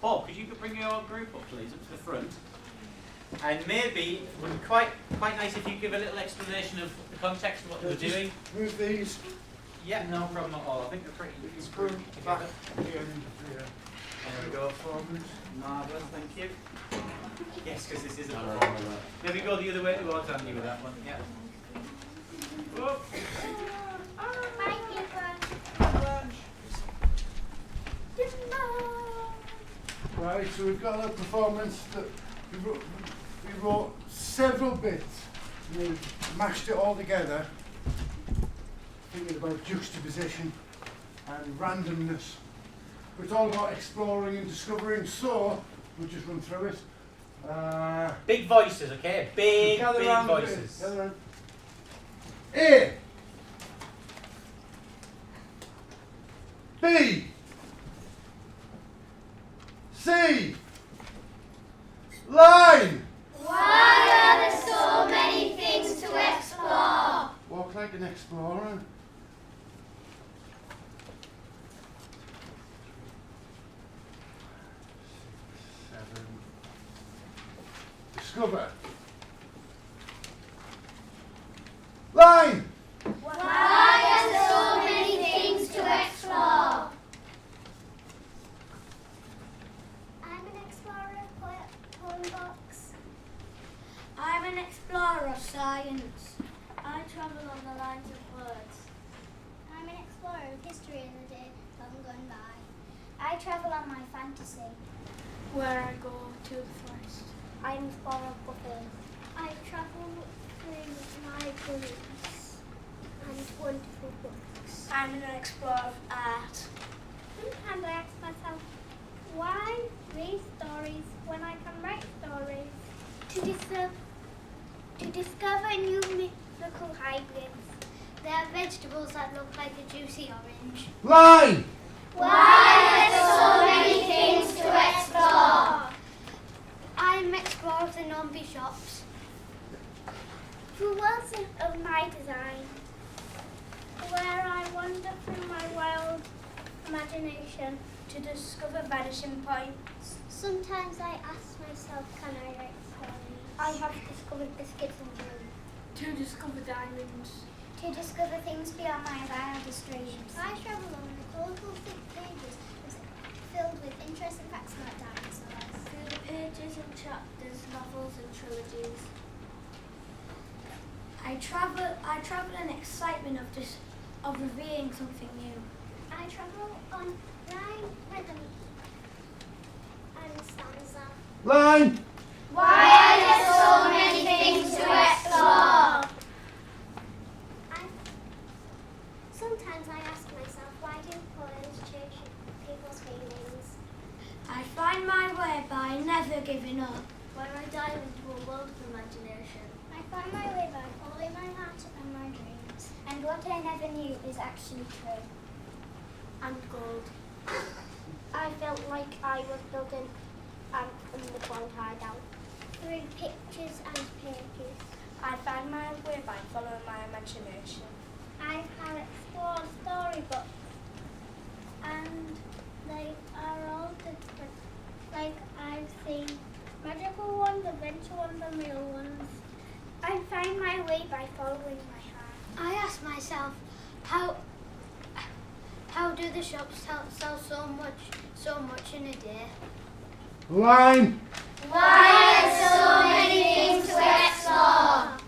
Bob, could you bring your group up, please, up to the front? And maybe it would be quite nice if you give a little explanation of the context of what they were doing. Move these. Yeah, no problem at all. I think they're pretty Front, back, here. There we go. Marvellous, thank you. Yes, because this isn't a performance. Maybe go the other way towards Andy with that one. Yeah. Whoop. Right, so we've got a performance that we wrote several bits. We mashed it all together, thinking about juxtaposition and randomness. But it's all about exploring and discovering, so we'll just run through it. Big voices, okay? Big round voices. Gather round. A. B. C. Line. Why are there so many things to explore? Walk like an explorer. Seven. Discover. Line. Why are there so many things to explore? I'm an explorer of poem books. I'm an explorer of science. I travel on the lines of words. I'm an explorer of history in the day long gone by. I travel on my fantasy. Where I go to the forest. I'm an explorer of buffets. I travel through libraries and wonderful books. I'm an explorer of art. Sometimes I ask myself, why read stories when I can write stories? To discover new mythical hybrids. There are vegetables that look like a juicy orange. Line. Why are there so many things to explore? I'm exploring the zombie shops. Through worlds of my design, where I wander through my wild imagination to discover vanishing points. Sometimes I ask myself, can I write stories? I have discovered biscuits and glue. To discover diamonds. To discover things beyond my wildest dreams. I travel on the colourful thick pages filled with interesting facts about dinosaurs. Through the pages and chapters, novels and trilogies. I travel in excitement of revealing something new. I travel on rhyme, rhythm, and stanza. Line. Why are there so many things to explore? Sometimes I ask myself, why do poems change people's feelings? I find my way by never giving up. When I dive into a world of imagination. I find my way by following my heart and my dreams. And what I never knew is actually true. And gold. I felt like I was building an underground hideout. Through pictures and pages. I find my way by following my imagination. I have explored storybooks and they are all different. Like I've seen magical ones, adventure ones, and real ones. I find my way by following my heart. I ask myself, how do the shops sell so much in a day? Line. Why are so many things to explore?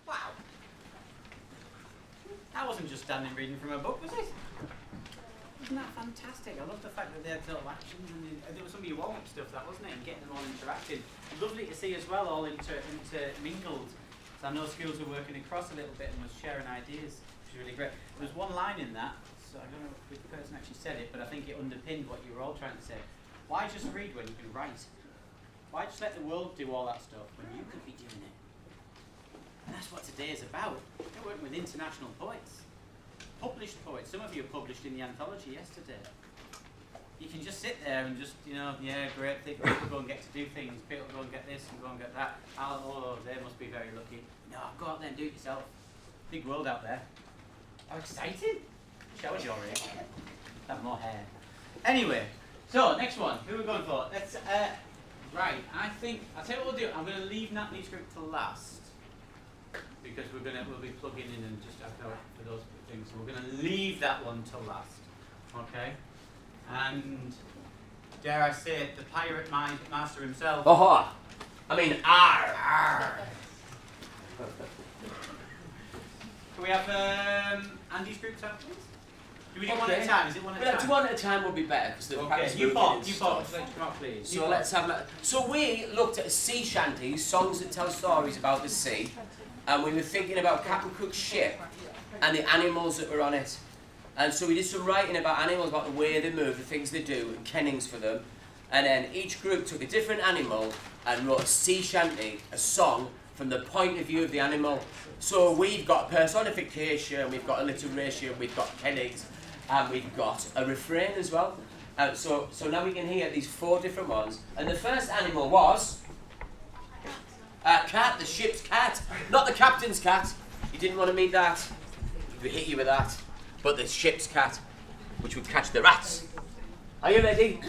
Wow. That wasn't just standing reading from a book, was it? Isn't that fantastic? I love the fact that they had little actions and there was some of your warm-up stuff, that wasn't it? And getting them all interacted. Lovely to see as well, all intermingled. So I know schools are working across a little bit and was sharing ideas, which is really great. There was one line in that, so I don't know which person actually said it, but I think it underpinned what you were all trying to say. Why just read when you can write? Why just let the world do all that stuff when you could be doing it? And that's what today is about. We're working with international poets. Published poets. Some of you are published in the anthology yesterday. You can just sit there and just, yeah, great. People go and get to do things. People go and get this and go and get that. Oh, they must be very lucky. No, go out there and do it yourself. Big world out there. How exciting. Show us your age. Have more hair. Anyway, so next one. Who are we going for? Let's, right, I think, I'll tell you what we'll do. I'm going to leave Natalie's group to last. Because we'll be plugging in and just after for those things. So we're going to leave that one till last, okay? And dare I say it, the pirate master himself. Oh, I mean, arr. Can we have Andy's group out, please? Do we do one at a time? Is it one at a time? Do one at a time would be better because the okay. You pop, come out, please. So let's have that. So we looked at sea shanties, songs that tell stories about the sea. And we were thinking about Captain Cook's ship and the animals that were on it. And so we did some writing about animals, about the way they move, the things they do, and kennings for them. And then each group took a different animal and wrote a sea shanty, a song, from the point of view of the animal. So we've got personification, we've got alliteration, we've got kennings, and we've got a refrain as well. So now we can hear these 4 different ones. And the first animal was... a cat, the ship's cat, not the captain's cat. You didn't want to meet that. We hit you with that. But the ship's cat, which would catch the rats. Are you ready?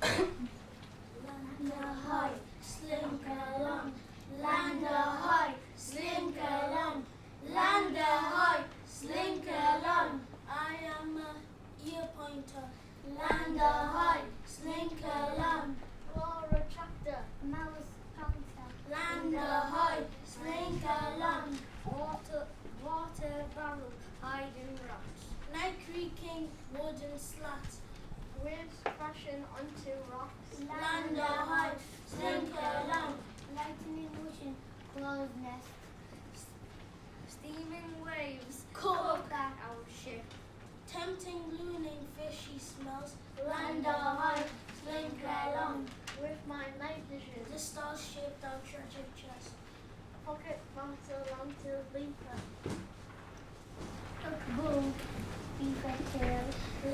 Land ahoy, slink along. Land ahoy, slink along. Land ahoy, slink along. I am a ear pointer. Land ahoy, slink along. Roar a tractor, mouse counter. Land ahoy, slink along. Water barrel, hiding rocks. Night creaking, wooden slats. Waves crashing onto rocks. Land ahoy, slink along. Lightning ocean, cloud nest. Steaming waves, cook our ship. Tempting, looning, fishy smells. Land ahoy, slink along. With my night vision, the stars shaped our treasure chest. Pocket monster onto leaper. Hook boom, beaver tail.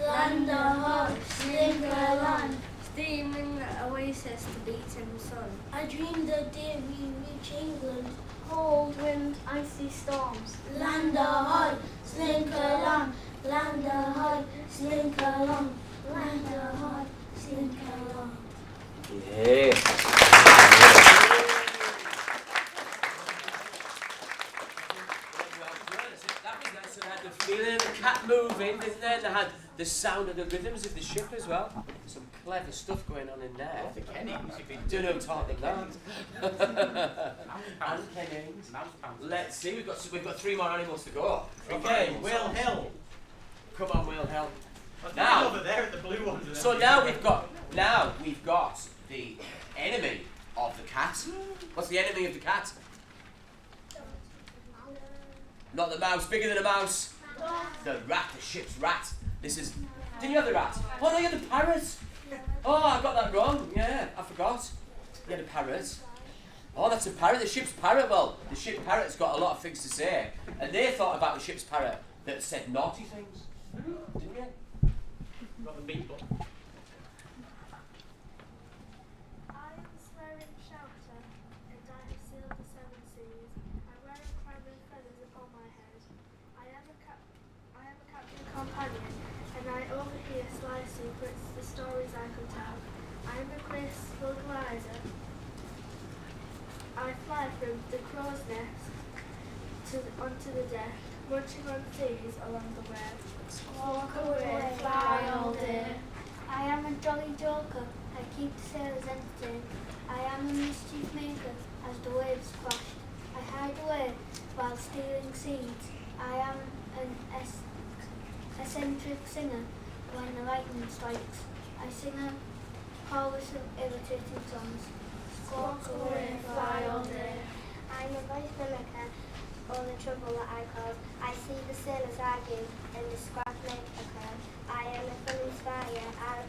Land ahoy, slink along. Steaming oasis to beating sun. I dreamed the day we reach England. Cold wind, icy storms. Land ahoy, slink along. Land ahoy, slink along. Land ahoy, slink along. Yeah. So they had the feeling of the cat moving, didn't they? They had the sound of the rhythms of the ship as well. Some clever stuff going on in there. The kennings, you've been Don't know what I'm talking about. and kennings. mouse pouncers. Let's see, we've got 3 more animals to go. Okay, Will Hill. Come on, Will Hill. What's Now- over there at the blue ones. So now we've got the enemy of the cat. What's the enemy of the cat? Not the mouse, bigger than a mouse. The rat, the ship's rat. This is. Didn't you have the rat? Oh no, you had the parrot. Oh, I got that wrong. Yeah, I forgot. You had a parrot. Oh, that's a parrot. The ship's parrot. Well, the ship parrot's got a lot of things to say, and they thought about the ship's parrot that said naughty things. Didn't you? Got the beat button. can tell. I'm a graceful glider. I fly from the crow's nest onto the deck, munching on seas along the way. Walk away, fly all day. I am a jolly joker, I keep the sailors entertained. I am a mischief maker, as the waves crash. I hide away while stealing seeds. I am an eccentric singer when the lightning strikes. I sing a chorus of irritating songs. Squawk away, fly all day. I'm a voice mimicker, all the trouble that I cause. I see the sailors argue and the scrap make occur. I am a fun inspire.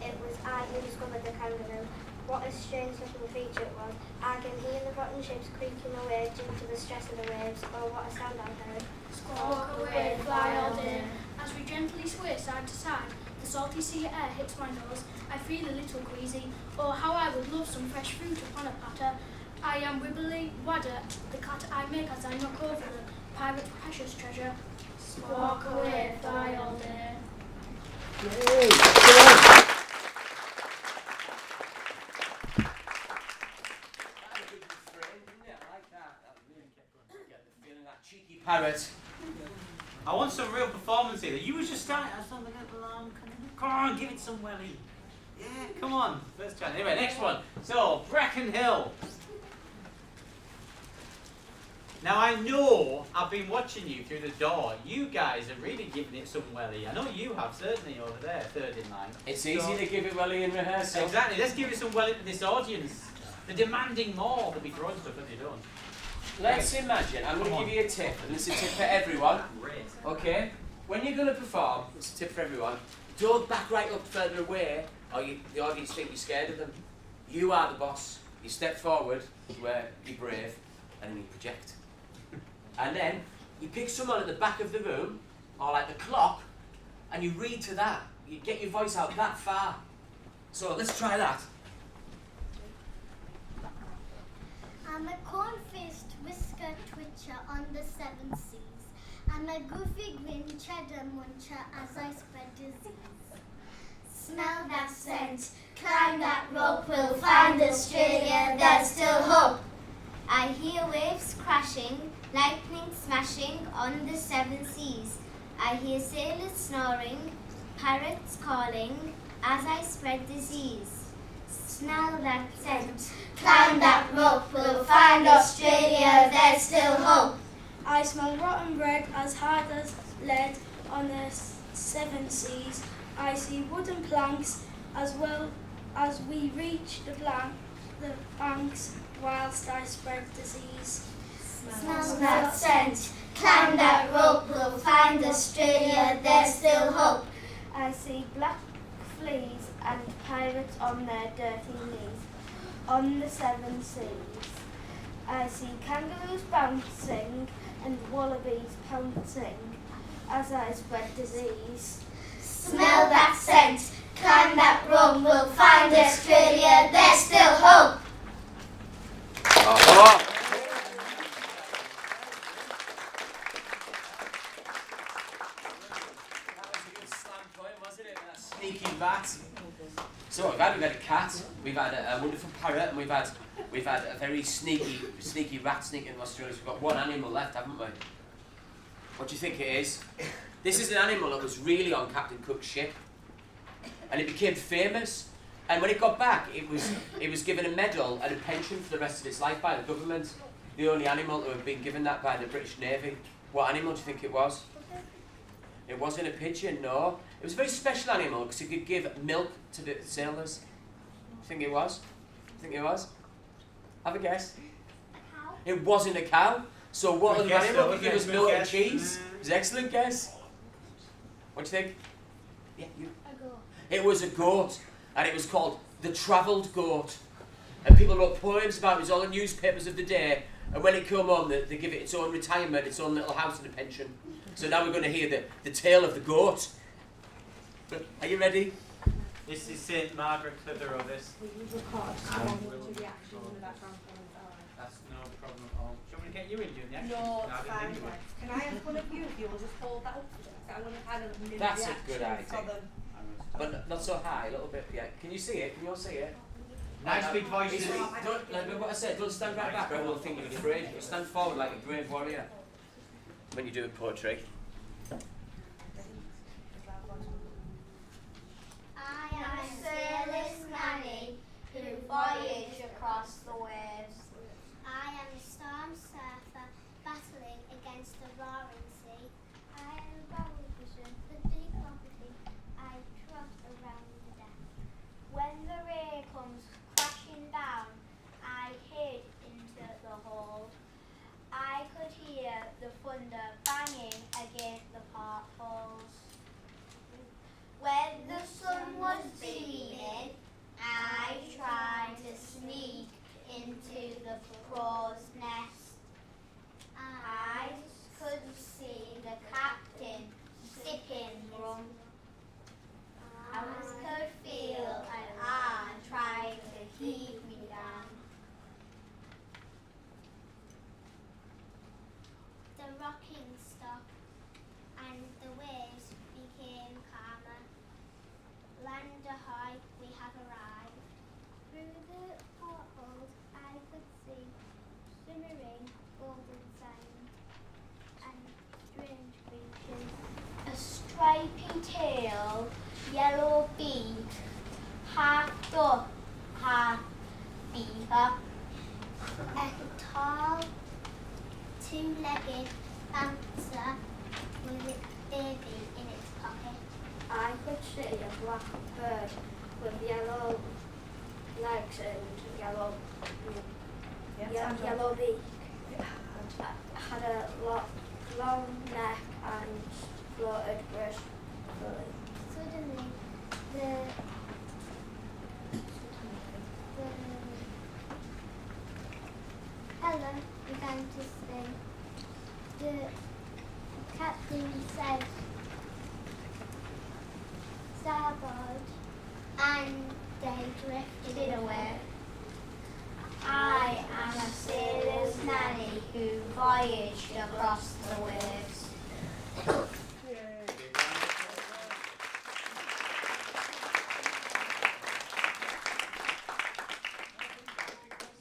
It was I who discovered the kangaroo. What a strange looking creature it was. I can hear the rotten ships creaking away due to the stress of the waves. Oh, what a sound I heard. Squawk away, fly all day. As we gently sway side to side, the salty sea air hits my nose. I feel a little queasy. Oh, how I would love some fresh fruit upon a platter. I am Wibbly Wadder, the clatter I make as I knock over the pirate's precious treasure. Squawk away, fly all day. Cheeky parrot. I want some real performance here. You was just starting. I was like, come on, give it some welly. Yeah, come on. First chance. Anyway, next one. So, Bracken Hill. Now I know I've been watching you through the door. You guys are really giving it some welly. I know you have, certainly over there, third in line. It's easy to give it welly in rehearsal. Exactly. Let's give it some welly to this audience. They're demanding more. They'll be throwing stuff if you don't. Let's imagine, I'm going to give you a tip, and this is a tip for everyone. Okay? When you're going to perform, it's a tip for everyone, don't back right up further away, or the audience think you're scared of them. You are the boss. You step forward, where you're brave, and then you project. And then, you pick someone at the back of the room, or like the clock, and you read to that. You get your voice out that far. So, let's try that. I'm a corn-faced whisker twitcher on the seven seas. I'm a goofy grin cheddar muncher as I spread disease. Smell that scent, climb that rope, we'll find Australia, there's still hope. I hear waves crashing, lightning smashing on the seven seas. I hear sailors snoring, parrots calling as I spread disease. Smell that scent, climb that rope, we'll find Australia, there's still hope. I smell rotten bread as hard as lead on the seven seas. I see wooden planks as well as we reach the banks whilst I spread disease. Smell that scent, climb that rope, we'll find Australia, there's still hope. I see black fleas and pirates on their dirty knees on the seven seas. I see kangaroos bouncing and wallabies pouncing as I spread disease. Smell that scent, climb that rope, we'll find Australia, there's still hope. Sneaky rat. So we've had a cat, we've had a wonderful parrot, and we've had a very sneaky rat sneaking in Australia. So we've got one animal left, haven't we? What do you think it is? This is an animal that was really on Captain Cook's ship, and it became famous. And when it got back, it was given a medal and a pension for the rest of its life by the government. The only animal to have been given that by the British Navy. What animal do you think it was? It wasn't a pigeon, no. It was a very special animal because it could give milk to the sailors. Think it was? Think it was? Have a guess. Cow. It wasn't a cow. So what Good other guess, animal though, could give us isn't it? milk Good and guess. cheese? It was an excellent guess. What do you think? Yeah, you. A goat. It was a goat, and it was called the Travelled Goat. And people wrote poems about it. It was all the newspapers of the day. And when it came home, they give it its own retirement, its own little house and a pension. So now we're going to hear the tale of the goat. Are you ready? This is St. Margaret Clitheroe, this. Will you record the reaction in the background? That's no problem at all. Do you want me to get you in doing the action? No, I it's didn't fine. think you would. Can I have one of you if you will just hold that up for us? I want to add a minute That's a reaction good idea. for them. I'm going to but not so high, a little bit. Yeah. Can you see it? Can you all see it? Nice big voices. Don't, like what I said, don't stand right back, everyone will think you're afraid. You stand forward like a brave warrior when you're doing poetry. I am a sailor's nanny who voyaged across the waves. I am a storm surfer battling against the roaring sea. I am a barrel vision, the deep property I trot around the deck. When the ray comes crashing down, I hid into the hold. I could hear the thunder banging against the portholes. When the sun was beaming, I tried to sneak into the crow's nest. I could see the captain sipping rum. I could feel an arm trying to heave me down. The rocking stopped and the waves became calmer. Land ahoy, we have arrived. Through the portholes I could see shimmering golden sand and strange creatures. A stripy tail, yellow beak, half duck, half beaver. A tall, two-legged panther with its baby in its pocket. I could see a black bird with yellow legs and yellow beak. It had a long neck and floated gracefully. Suddenly, the Helen began to sing. The captain said, starboard, and they drifted away. I am a sailor's nanny who voyaged across the waves.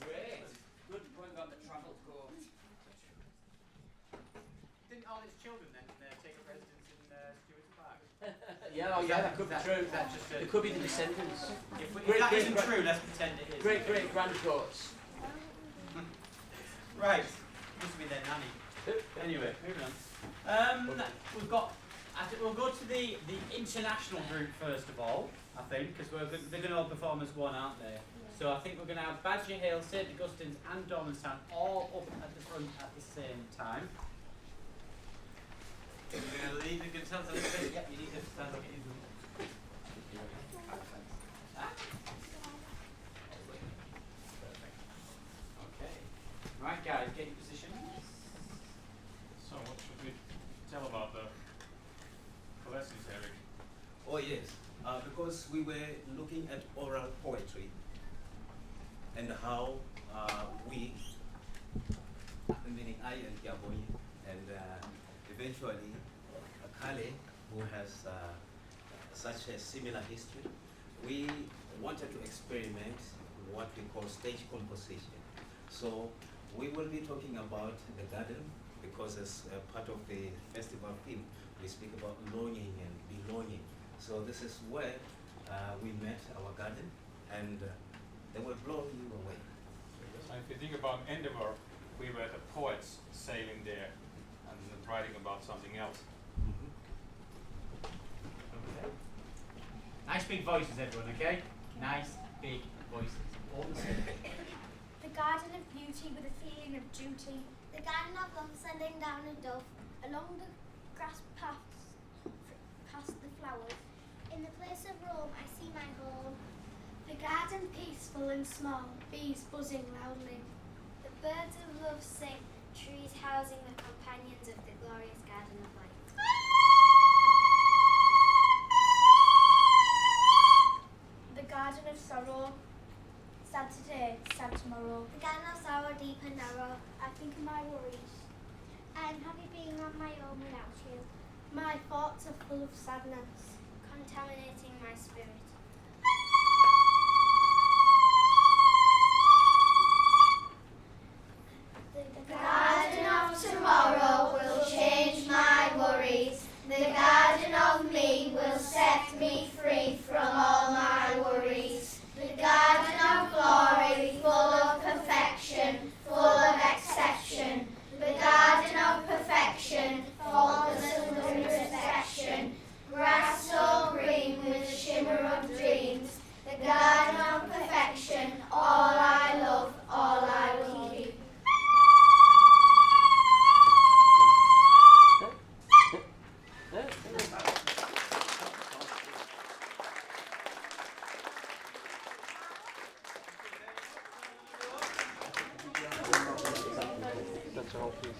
Great. Good point about the travel coach. Didn't all its children then take up residence in Stewart's Park? Yeah, oh yeah, that could be true. That's just It could be the descendants. if that isn't true, let's pretend it is. Great grandcoats. Right. Must be their nanny. Anyway, moving on. We've got. I think we'll go to the international group first of all. I think because they're going to all perform as one, aren't they? So I think we're going to have Badger Hill, St Augustine's, and Dormanstown all up at the front at the same time. You're going to lead the guitars a little bit. Yep, you need to stand up. Okay. Right, guys, get your position. So what should we tell about the lessons, Eric? Oh yes, because we were looking at oral poetry and how we, meaning I and Yaboy, and eventually Kale, who has such a similar history, we wanted to experiment what we call stage composition. So we will be talking about the garden because as part of the festival theme, we speak about longing and belonging. So this is where we met our garden, and they will blow you away. So if you think about Endeavour, we were the poets sailing there and writing about something else. Okay. Nice big voices, everyone, okay? Nice big voices. All the same. The garden of beauty with a feeling of duty. The garden of love sending down a dove along the grass paths past the flowers. In the place of Rome I see my home. The garden peaceful and small, bees buzzing loudly. The birds of love sing, trees housing the companions of the glorious garden of light. The garden of sorrow, sad today, sad tomorrow. The garden of sorrow deep and narrow. I think of my worries. I am happy being on my own without you. My thoughts are full of sadness. contaminating my spirit. The garden of tomorrow will change my worries. The garden of me will set me free from all my worries. The garden of glory, full of perfection, full of exception. The garden of perfection, faultless under inspection. Grass so green with a shimmer of dreams. The garden of perfection, all I love, all I will keep. That's all, please.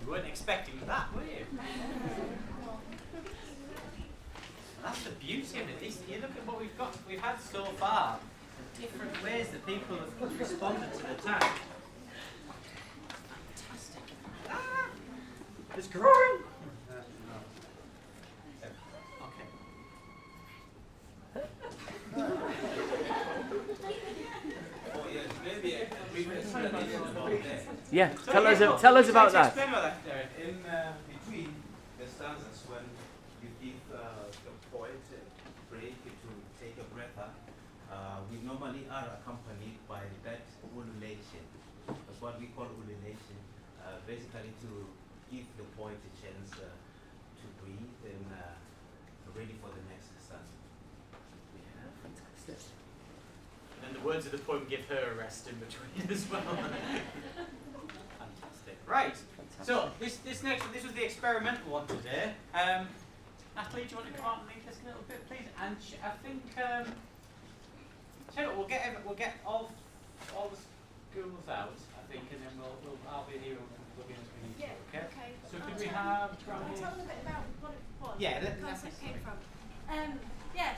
You weren't expecting that, were you? And that's the beauty of it. You look at what we've had so far, the different ways that people have responded to the tag. Fantastic. Ah, it's growing. Okay. Oh yes, maybe a brief explanation about that. Yeah, So, tell us look, tell us would you about like to that. explain about that, Derek? In between the stanzas, when you give the poet a break to take a breath, we normally are accompanied by that ululation. That's what we call ululation, basically to give the poet a chance to breathe and ready for the next stanza. Yeah, fantastic. And the words of the poem give her a rest in between as well. Fantastic. Right. So this was the experimental one today. Natalie, do you want to come out and lead this a little bit, please? And I think so we'll get all the schools out, I think, and then I'll be here and plug in as we need to. Okay. So could we have? Can I tell them a bit about what it was? Yeah, where the concept came from.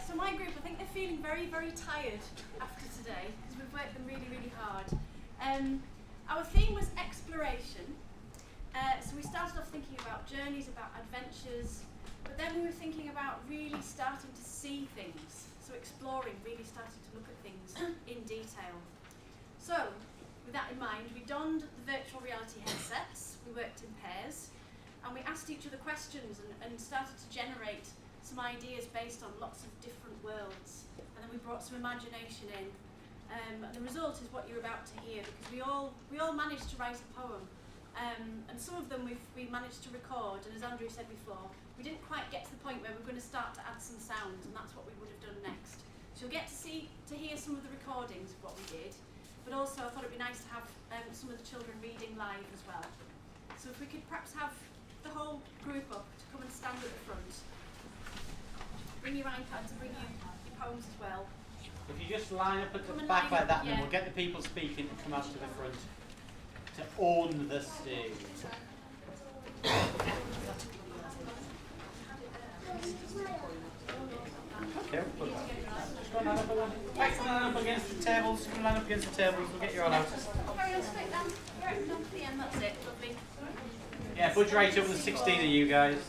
So my group, I think they're feeling very, very tired after today because we've worked them really, really hard. Our theme was exploration. So we started off thinking about journeys, about adventures, but then we were thinking about really starting to see things. So exploring, really starting to look at things in detail. So with that in mind, we donned the virtual reality headsets, we worked in pairs, and we asked each other questions and started to generate some ideas based on lots of different worlds. And then we brought some imagination in. And the result is what you're about to hear, because we all managed to write a poem. And some of them we managed to record, and as Andrew said before, we didn't quite get to the point where we're going to start to add some sounds, and that's what we would have done next. So you'll get to hear some of the recordings of what we did, but also I thought it'd be nice to have some of the children reading live as well. So if we could perhaps have the whole group up to come and stand at the front. Bring your iPads and bring your poems as well. If you just line up at the back like that, and then we'll get the people speaking to come out to the front to own the stage. Okay, just go and line up against the tables. Come line up against the tables. We'll get you all out. Carry on straight down. Right down to the end. That's it. Lovely. Yeah, budge right up with 16 of you guys.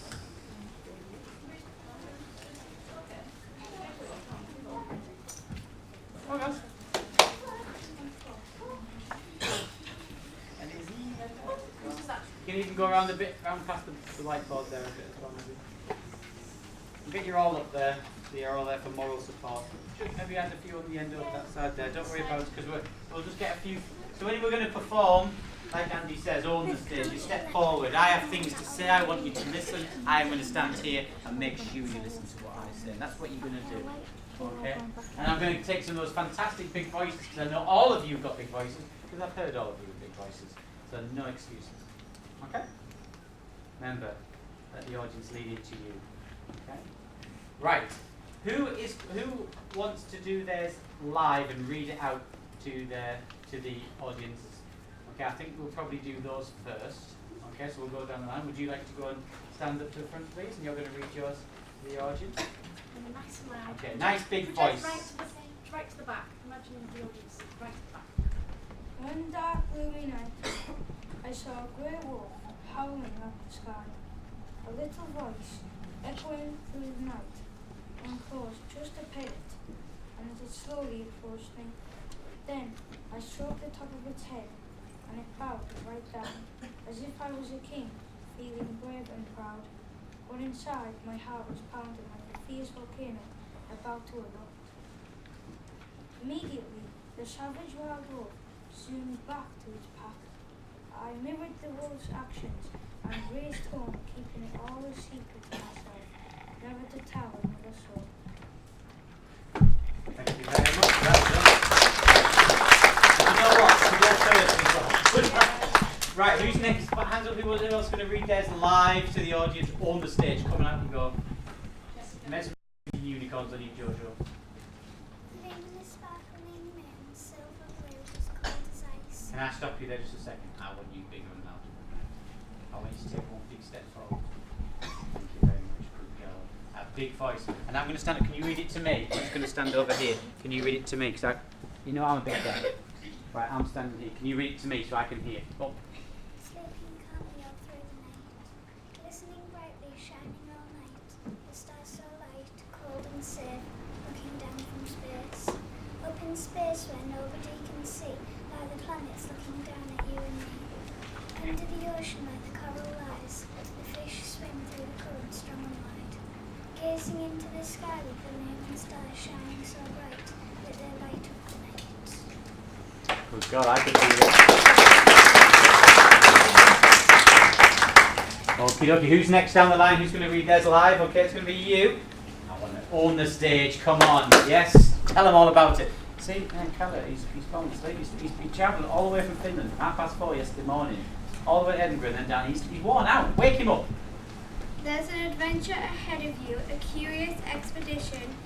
Oh, guys. You can even go around past the whiteboard there a bit as well, maybe. We'll get you all up there, so you're all there for moral support. Should maybe add a few on the end of that side there. Don't worry about it, because we'll just get a few. So when we're going to perform, like Andy says, own the stage. You step forward. I have things to say. I want you to listen. I'm going to stand here and make sure you listen to what I say. And that's what you're going to do. Okay? And I'm going to take some of those fantastic big voices, because I know all of you have got big voices, because I've heard all of you with big voices. So no excuses. Okay? Remember, let the audience lead into you. Okay? Right. Who wants to do theirs live and read it out to the audience? Okay, I think we'll probably do those first. Okay, so we'll go down the line. Would you like to go and stand up to the front, please? And you're going to read yours to the audience. Nice and loud. Okay, nice big voice. Right to the back. Imagine the audience right to the back. One dark gloomy night, I saw a grey wolf howling up the sky. A little voice echoing through the night, and close just a pit, and as it slowly approached me. Then I stroked the top of its head, and it bowed right down, as if I was a king, feeling brave and proud. But inside, my heart was pounding like a fierce volcano about to erupt. Immediately, the savage wild wolf zoomed back to its pack. I mirrored the wolf's actions and raced home, keeping it all a secret to myself, never to tell another soul. Thank you very much. Well done. You know what? To go first as well. Right, who's next? Hands up, who else is going to read theirs live to the audience on the stage? Come on out and go. Mesmerizing unicorns on you, Jojo. Luminous sparkling moon, silver blue, as cold as ice. Can I stop you there just a second? I want you bigger and louder than that. I want you to take one big step forward. Thank you very much, good girl. A big voice. And I'm going to stand up. Can you read it to me? I'm just going to stand over here. Can you read it to me? Because you know I'm a bit deaf. Right, I'm standing here. Can you read it to me so I can hear? Oh. Sleeping calmly all through the night, glistening brightly, shining all night. The stars so light, cold and safe, looking down from space. Up in space where nobody can see, lie the planets looking down at you and me. Under the ocean where the coral lies, the fish swim through the current strong and wide. Gazing into the sky with the moon and stars shining so bright that they light up the night. Good God, I could do that. Okie dokie, who's next down the line? Who's going to read theirs live? Okay, it's going to be you. I want to own the stage, come on. Yes, tell them all about it. See, Kalle, he's fallen asleep. He travelled all the way from Finland, 4:30 yesterday morning, all the way to Edinburgh and then down. He's worn out. Wake him up. There's an adventure ahead of you, a curious expedition.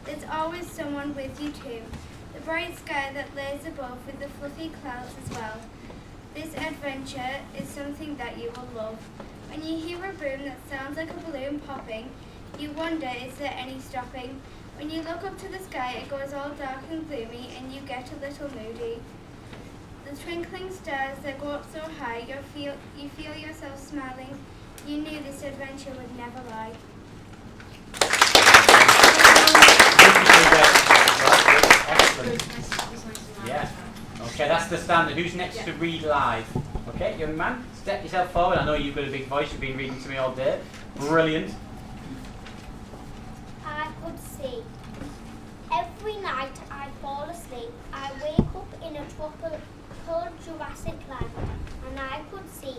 There's always someone with you too. The bright sky that lays above with the fluffy clouds as well. This adventure is something that you will love. When you hear a boom that sounds like a balloon popping, you wonder, is there any stopping? When you look up to the sky, it goes all dark and gloomy and you get a little moody. The twinkling stars that go up so high, you feel yourself smiling. You knew this adventure would never lie. Yeah. Okay, that's the standard. Who's next to read live? Okay, young man, step yourself forward. I know you've got a big voice. You've been reading to me all day. Brilliant. I could see. Every night I fall asleep, I wake up in a tropical Jurassic land, and I could see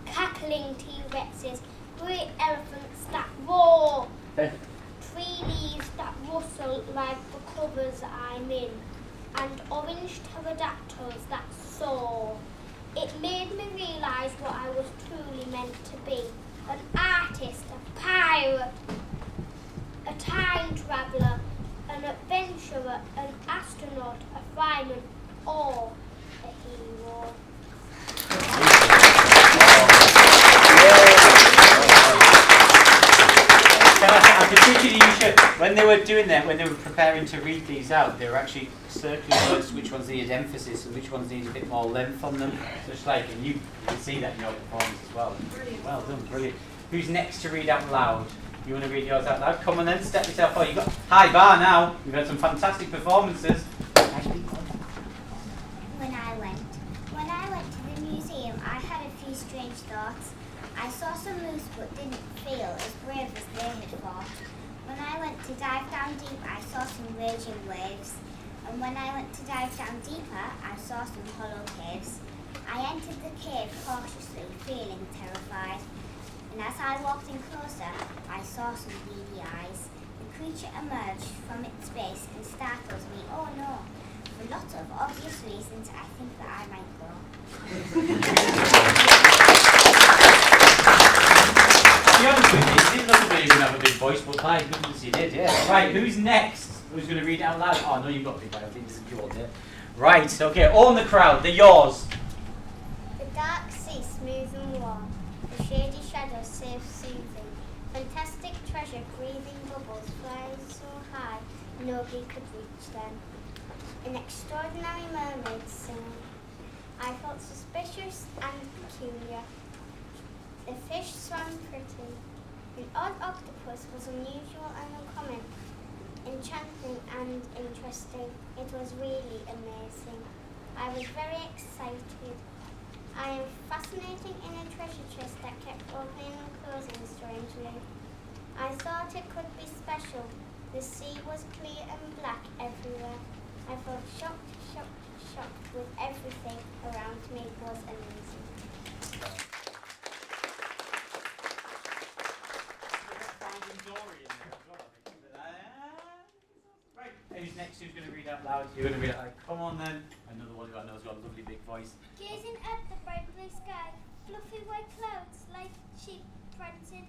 cackling T-Rexes, great elephants that roar, tree leaves that rustle like the covers I'm in, and orange pterodactyls that soar. It made me realise what I was truly meant to be, an artist, a pirate, a time traveller, an adventurer, an astronaut, a fireman, or a hero. I particularly you should, when they were doing that, when they were preparing to read these out, they were actually circling words, which ones needed emphasis and which ones needed a bit more length on them. So it's like, and you can see that in your performance as well. Brilliant. Well done, brilliant. Who's next to read out loud? You want to read yours out loud? Come on then, step yourself forward. You've got high bar now. You've had some fantastic performances. When I went to the museum, I had a few strange thoughts. I saw some moose but didn't feel as brave as they had thought. When I went to dive down deep, I saw some raging waves. And when I went to dive down deeper, I saw some hollow caves. I entered the cave cautiously, feeling terrified. And as I walked in closer, I saw some beady eyes. The creature emerged from its base and startled me. Oh no! For lots of obvious reasons, I think that I might go. To be honest with you, you didn't look like you were going to have a big voice, but my goodness, you did, yeah. Right, who's next? Who's going to read it out loud? Oh, no, you've got a big voice. I think this is yours, yeah. Right, okay, own the crowd. They're yours. The dark sea, smooth and warm. The shady shadows, safe, soothing. Fantastic treasure, breathing bubbles, flying so high, nobody could reach them. An extraordinary mermaid singing. I felt suspicious and peculiar. The fish swam pretty. The odd octopus was unusual and uncommon, enchanting and interesting. It was really amazing. I was very excited. I am fascinating in a treasure chest that kept opening and closing strangely. I thought it could be special. The sea was clear and black everywhere. I felt shocked, shocked, shocked with everything around me. It was amazing. Right, who's next? Who's going to read out loud? You're going to read out loud. Come on then. Another one who I know has got a lovely big voice. Gazing at the bright blue sky, fluffy white clouds like sheep prancing,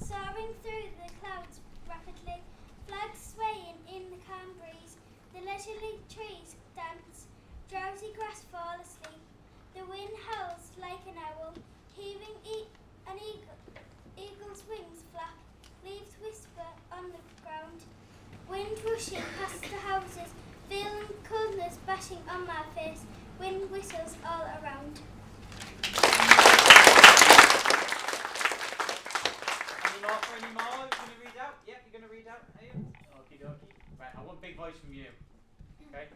soaring through the clouds rapidly, flags swaying in the calm breeze, the leisurely trees dance, drowsy grass fall asleep, the wind howls like an owl, heaving an eagle's wings flap, leaves whisper on the ground, wind rushing past the houses, feeling coldness bashing on my face, wind whistles all around. Any more? You're going to read out? Yep, you're going to read out. Are you? Okie dokie. Right, I want a big voice from you. Okay?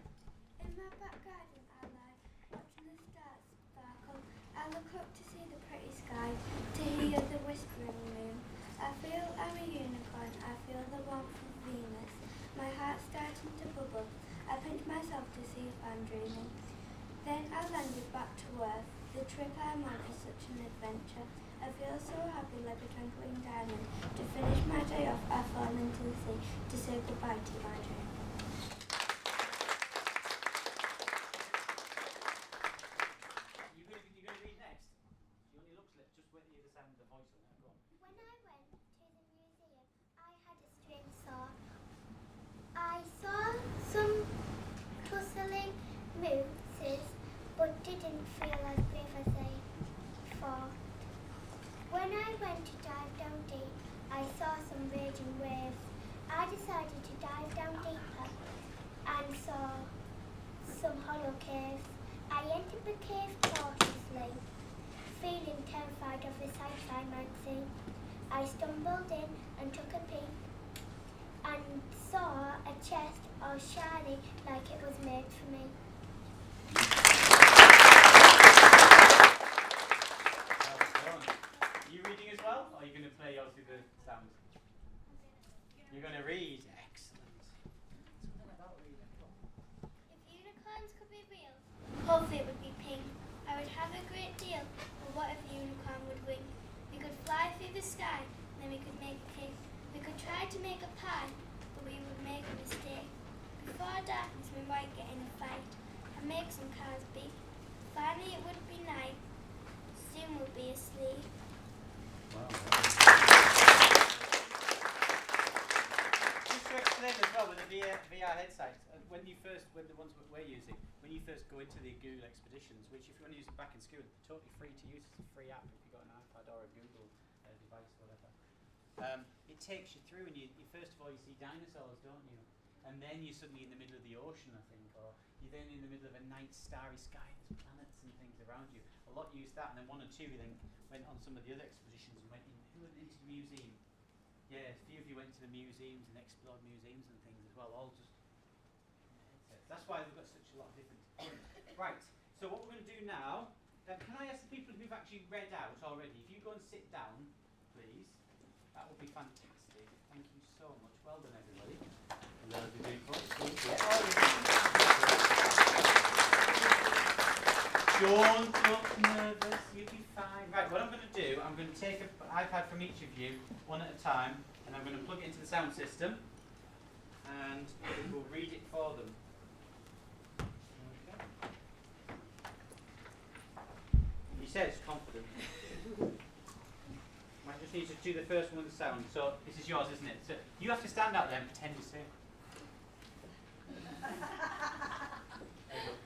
In my back garden I lie, watching the stars sparkle. I look up to see the pretty sky, to hear the whispering moon. I feel I'm a unicorn, I feel the warmth of Venus. My heart's starting to bubble. I pinch myself to see if I'm dreaming. Then I landed back to Earth. The trip I'm on is such an adventure. I feel so happy like a twinkling diamond. To finish my day off, I fall into the sea to say goodbye to my dream. You're going to read next? She only looks like, just wait till you hear the sound of the voice on there. Go on. When I went to the museum, I had a strange thought. I saw some puzzling mooses, but didn't feel as brave as I thought. When I went to dive down deep, I saw some raging waves. I decided to dive down deeper and saw some hollow caves. I entered the cave cautiously, feeling terrified of the sights I might see. I stumbled in and took a peek and saw a chest all shiny like it was made for me. You reading as well, or are you going to play yours with the sound? You're going to read. Excellent. Something about reading. If unicorns could be real, Hopefully it would be pink. I would have a great deal, but what if a unicorn would wing? We could fly through the sky, then we could make a cake. We could try to make a pie, but we would make a mistake. Before darkness we might get in a fight and make some cars beep. Finally it would be night, soon we'll be asleep. Wow. Just to explain as well with the VR headsets, when the ones we're using, when you first go into the Google expeditions, which if you want to use it back in school, they're totally free to use. It's a free app if you've got an iPad or a Google device or whatever. It takes you through, and you first of all you see dinosaurs, don't you? And then you're suddenly in the middle of the ocean, I think, or you're then in the middle of a night starry sky, and there's planets and things around you. A lot used that, and then one or two then went on some of the other expeditions and went into the museum. Yeah, a few of you went to the museums and explored museums and things as well, all just headsets. That's why we've got such a lot of different Right, so what we're going to do now, can I ask the people who've actually read out already, if you go and sit down, please, that would be fantastic. Thank you so much. Well done, everybody. Don't look nervous, you'll be fine. Right, what I'm going to do, I'm going to take an iPad from each of you, one at a time, and I'm going to plug it into the sound system, and it will read it for them. Okay. He says confident. I just need to do the first one with the sound. So this is yours, isn't it? So you have to stand out there and pretend to sing.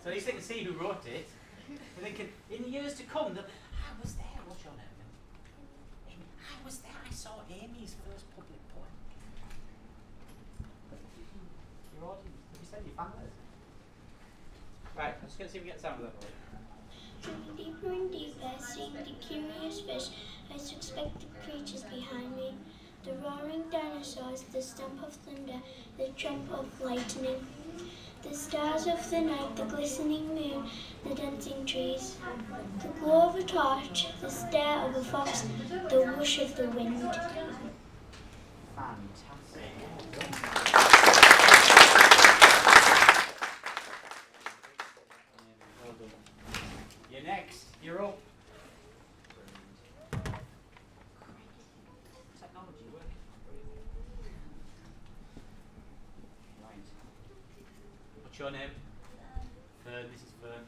So at least they can see who wrote it. And they can, in the years to come, they'll be, I was there. What's your name? Amy. I was there. I saw Amy's first public poem. Your audience. Have you said your families? Right. I'm just going to see if we get the sound of that. Drilling deeper and deeper, seeing the curious fish, unexpected creatures behind me. The roaring dinosaurs, the stamp of thunder, the trump of lightning. The stars of the night, the glistening moon, the dancing trees. The glow of a torch, the stare of a fox, the whoosh of the wind. Fantastic. Well done. You're next. You're up. Technology working. Right. What's your name? Fern. This is Fern.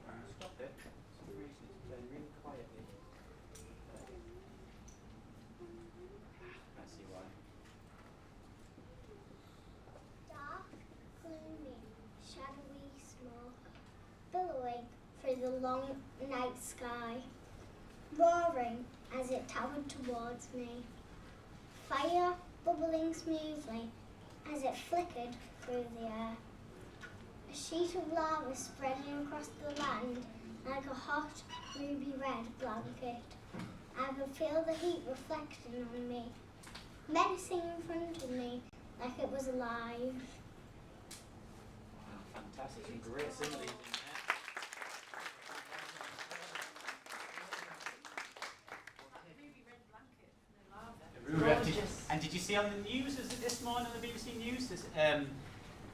Oh, stop it. For some reason it's playing really quietly. Let's see why. Dark, gloomy, shadowy smoke, billowing through the long night sky, roaring as it towered towards me. Fire bubbling smoothly as it flickered through the air. A sheet of lava spreading across the land like a hot ruby red blanket. I could feel the heat reflecting on me, menacing in front of me like it was alive. Fantastic. Some great symbols in there. And did you see on the news, was it this morning on the BBC News, this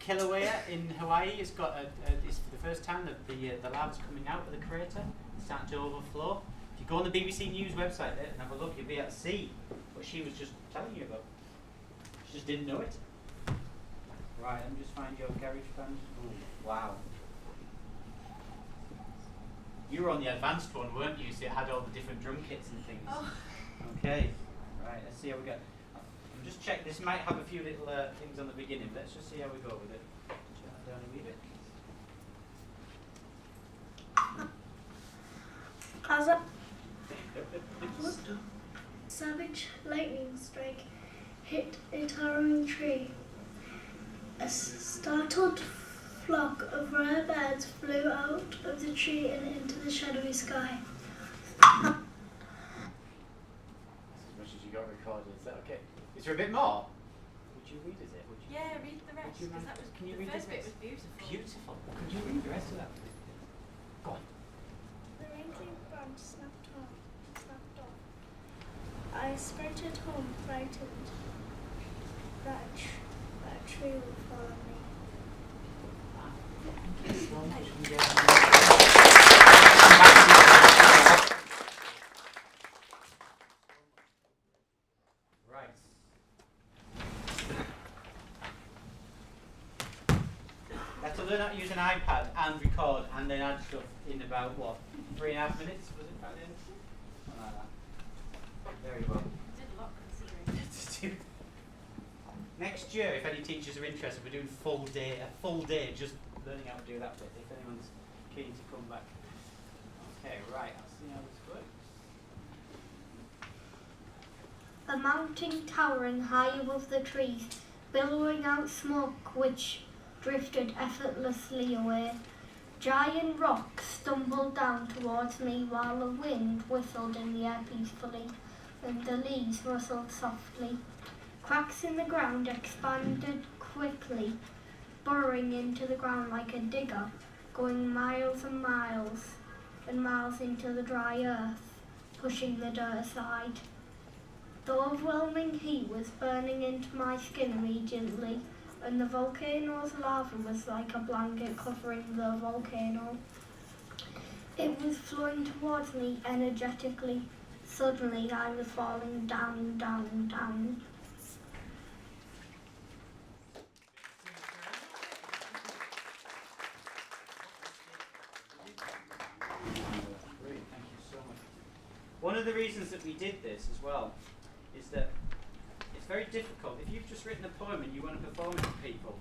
Kilauea in Hawaii has got it's for the first time that the lava's coming out of the crater, it's starting to overflow. If you go on the BBC News website there and have a look, you'll be able to see what she was just telling you about. She just didn't know it. Right, let me just find your garage band. Ooh, wow. You were on the advanced one, weren't you? So it had all the different drum kits and things. Oh. Okay. Right, let's see how we go. Just check, this might have a few little things on the beginning. Let's just see how we go with it. Turn that down a wee bit. As a savage lightning strike hit a towering tree. A startled flock of rare birds flew out of the tree and into the shadowy sky. That's as much as you got recorded. Is that okay? Is there a bit more? Would you read it? Would you? Yeah, read the rest, because that was Can you the read first the bit rest? was beautiful. Beautiful. Could you read the rest of that? Go on. The wrinkling branch snapped off. I sprinted home, frightened that a tree would follow me. Thank you so much. Right. That's to learn how to use an iPad and record and then add stuff in about, what, 3.5 minutes? Was it back then? Something like that. Very well. Did a lot considering. Next year, if any teachers are interested, we're doing a full day just learning how to do that bit, if anyone's keen to come back. Okay, right, I'll see how this works. A mountain towering high above the trees, billowing out smoke which drifted effortlessly away. Giant rocks stumbled down towards me while the wind whistled in the air peacefully and the leaves rustled softly. Cracks in the ground expanded quickly, burrowing into the ground like a digger, going miles and miles into the dry earth, pushing the dirt aside. The overwhelming heat was burning into my skin immediately, and the volcano's lava was like a blanket covering the volcano. It was flowing towards me energetically. Suddenly I was falling down, down, down. Brilliant, thank you so much. One of the reasons that we did this as well is that it's very difficult. If you've just written a poem and you want to perform it to people,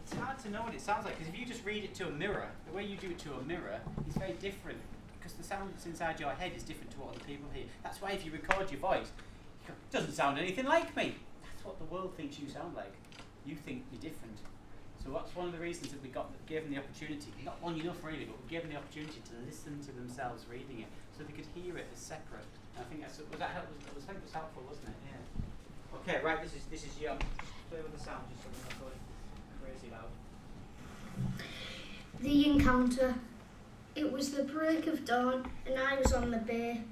it's hard to know what it sounds like, because if you just read it to a mirror, the way you do it to a mirror is very different, because the sound that's inside your head is different to what other people hear. That's why if you record your voice, it doesn't sound anything like me. That's what the world thinks you sound like. You think you're different. So that's one of the reasons that we gave them the opportunity, not long enough really, but we gave them the opportunity to listen to themselves reading it, so they could hear it as separate. And I think I think it was helpful, wasn't it? Yeah. Okay, right. This is young. Just play with the sound, just so we're not going crazy loud. The encounter. It was the break of dawn, and I was on the bay.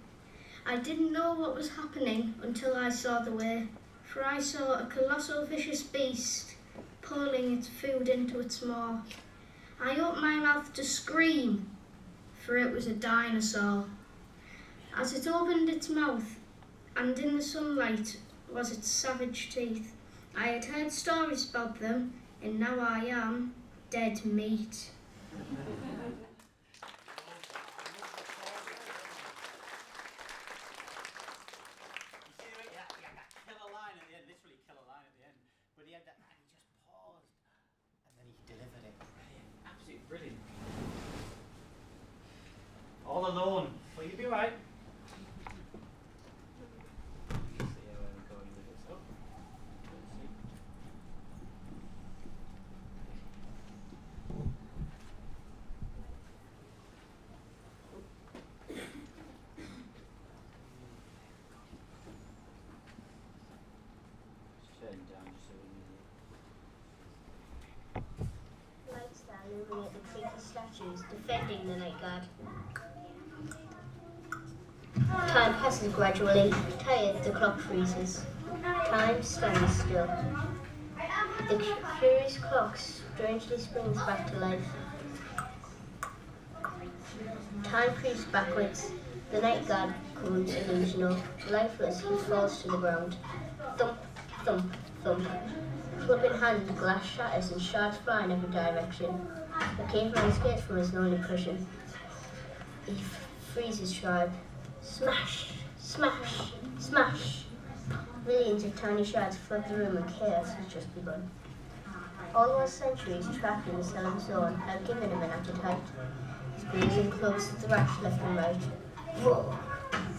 I didn't know what was happening until I saw the way, for I saw a colossal vicious beast pulling its food into its maw. I opened my mouth to scream, for it was a dinosaur. As it opened its mouth, and in the sunlight was its savage teeth, I had heard stories about them, and now I am dead meat. Brilliant. All alone. Will you be right? Illuminate the creaky statues defending the night guard. Time passes gradually. Tired, the clock freezes. Time stands still. The curious clock strangely springs back to life. Time creeps backwards. The night guard grows illusional. Lifeless, he falls to the ground. Thump, thump, thump. Club in hand, glass shatters and shards fly in every direction. The caveman escapes from his lonely prison. He frees his tribe. Smash! Smash! Smash! Millions of tiny shards flood the room and chaos has just begun. All those centuries trapped in the cell of his own have given him an appetite. His bruising clothes thrash left and right. Roar!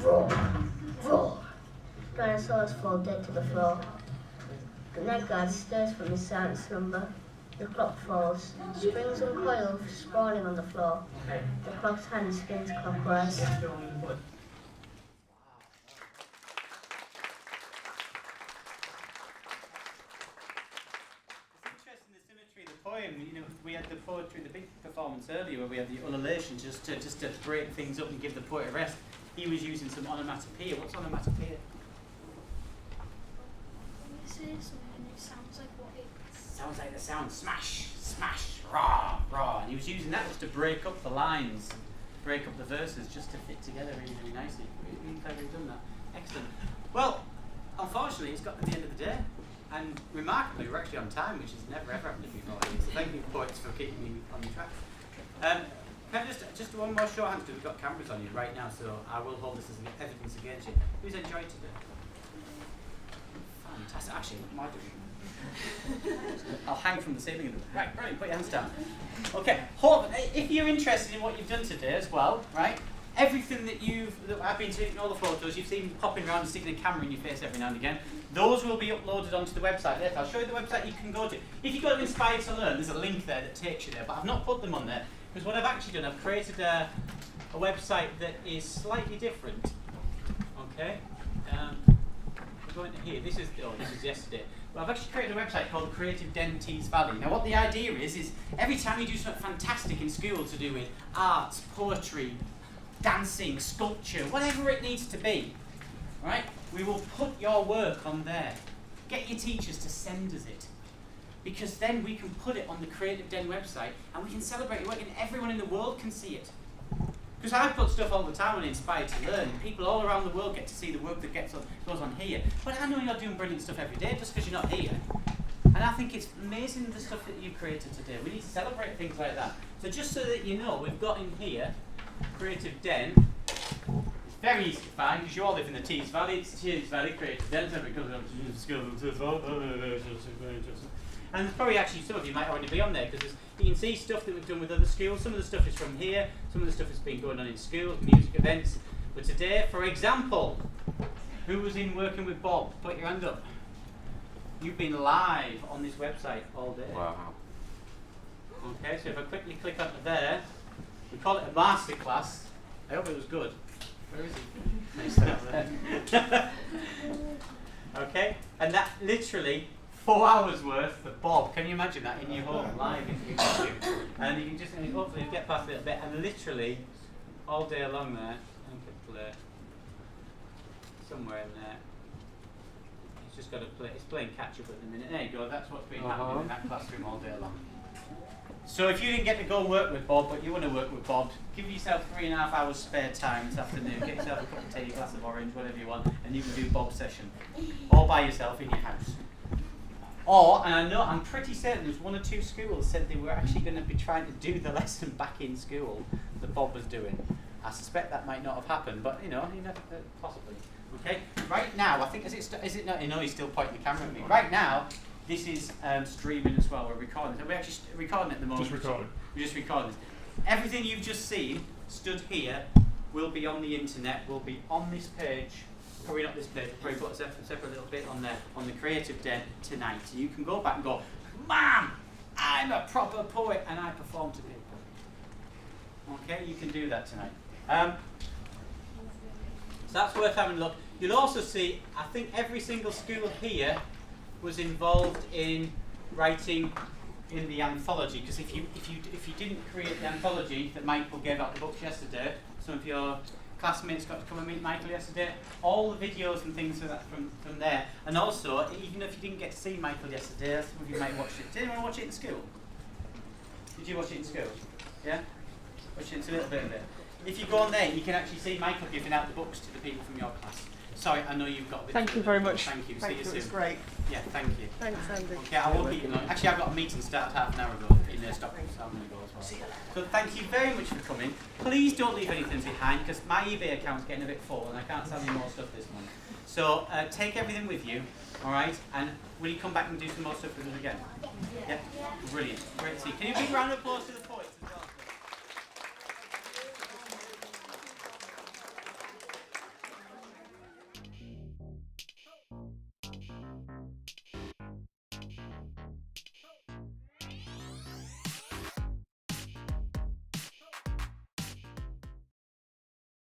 Roar! Roar! Dinosaurs fall dead to the floor. The night guard stirs from his silent slumber. The clock falls. Springs uncoil, sprawling on the floor. The clock's hand spins clockwise. Poem, you know, we had the poetry, the big performance earlier where we had the ululation just to break things up and give the poet a rest. He was using some onomatopoeia. What's onomatopoeia? It sounds like what it sounds like the sound smash, smash, rah, rah. And he was using that just to break up the lines, break up the verses, just to fit together really, really nicely. Really cleverly done that. Excellent. Well, unfortunately, it's got to the end of the day. And remarkably, we're actually on time, which has never ever happened before. So thank you, poets, for keeping me on the track. Can I just one more show of hands, because we've got cameras on you right now, so I will hold this as evidence against you. Who's enjoyed today? Fantastic. Actually, what am I doing? I'll hang from the ceiling. Right, brilliant. Put your hands down. Okay. If you're interested in what you've done today as well, right? Everything that I've been taking all the photos, you've seen popping around and sticking a camera in your face every now and again. Those will be uploaded onto the website later. I'll show you the website you can go to. If you go to Inspired to Learn, there's a link there that takes you there, but I've not put them on there because what I've actually done, I've created a website that is slightly different. Okay. We're going to here. This is yesterday. Well, I've actually created a website called Creative Den Tees Valley. Now, what the idea is every time you do something fantastic in school to do with arts, poetry, dancing, sculpture, whatever it needs to be, right? We will put your work on there. Get your teachers to send us it. Because then we can put it on the Creative Den website and we can celebrate your work and everyone in the world can see it. Because I put stuff all the time on Inspired to Learn and people all around the world get to see the work that goes on here. But I know you're doing brilliant stuff every day just because you're not here. And I think it's amazing the stuff that you've created today. We need to celebrate things like that. So just so that you know, we've got in here Creative Den. It's very easy to find because you all live in the Tees Valley. It's Tees Valley Creative Den. And probably actually some of you might already be on there because you can see stuff that we've done with other schools. Some of the stuff is from here. Some of the stuff has been going on in schools, music events. But today, for example, who was in working with Bob? Put your hand up. You've been live on this website all day. Wow. Okay, so if I quickly click onto there, we call it a masterclass. I hope it was good. Where is he? He's down there. Okay, and that literally 4 hours worth of Bob. Can you imagine that in your home live if you want to? And you can just hopefully get past a little bit, and literally all day long there, and click play. Somewhere in there. It's just got to play. It's playing catch up at the minute. There you go. That's what's been happening in that classroom all day long. So if you didn't get to go work with Bob, but you want to work with Bob, give yourself 3.5 hours spare time this afternoon. Get yourself a cup of tea, a glass of orange, whatever you want, and you can do Bob's session all by yourself in your house. Or, and I know, I'm pretty certain there's 1 or 2 schools said they were actually going to be trying to do the lesson back in school that Bob was doing. I suspect that might not have happened, but you know, possibly. Okay, right now, I think, is it not, you know, he's still pointing the camera at me. Right now, this is streaming as well, we're recording. We're actually recording at the moment. Just recording. We're just recording this. Everything you've just seen, stood here, will be on the internet, will be on this page. Probably not this page, probably put a separate little bit on there, on the Creative Day tonight. So you can go back and go, Mom, I'm a proper poet and I perform to people. Okay, you can do that tonight. So that's worth having a look. You'll also see, I think every single school here was involved in writing in the anthology, because if you didn't create the anthology that Michael gave out the books yesterday, some of your classmates got to come and meet Michael yesterday, all the videos and things from there, and also even if you didn't get to see Michael yesterday, some of you might watch it. Did anyone watch it in school? Did you watch it in school? Yeah? Watch it, it's a little bit of it. If you go on there, you can actually see Michael giving out the books to the people from your class. Sorry, I know you've got. Thank you very much. Thank you. Thank See you you. soon. It's great. Yeah, thank you. Thanks, Andy. Okay, I won't keep you long. Actually, I've got a meeting started half an hour ago in Stockholm, so I'm going to go as well. See you later. So thank you very much for coming. Please don't leave anything behind, because my eBay account's getting a bit full and I can't sell you more stuff this month. So take everything with you, all right? And will you come back and do some more stuff with us again? Yeah. Brilliant. Great to see you. Can you give a round of applause to the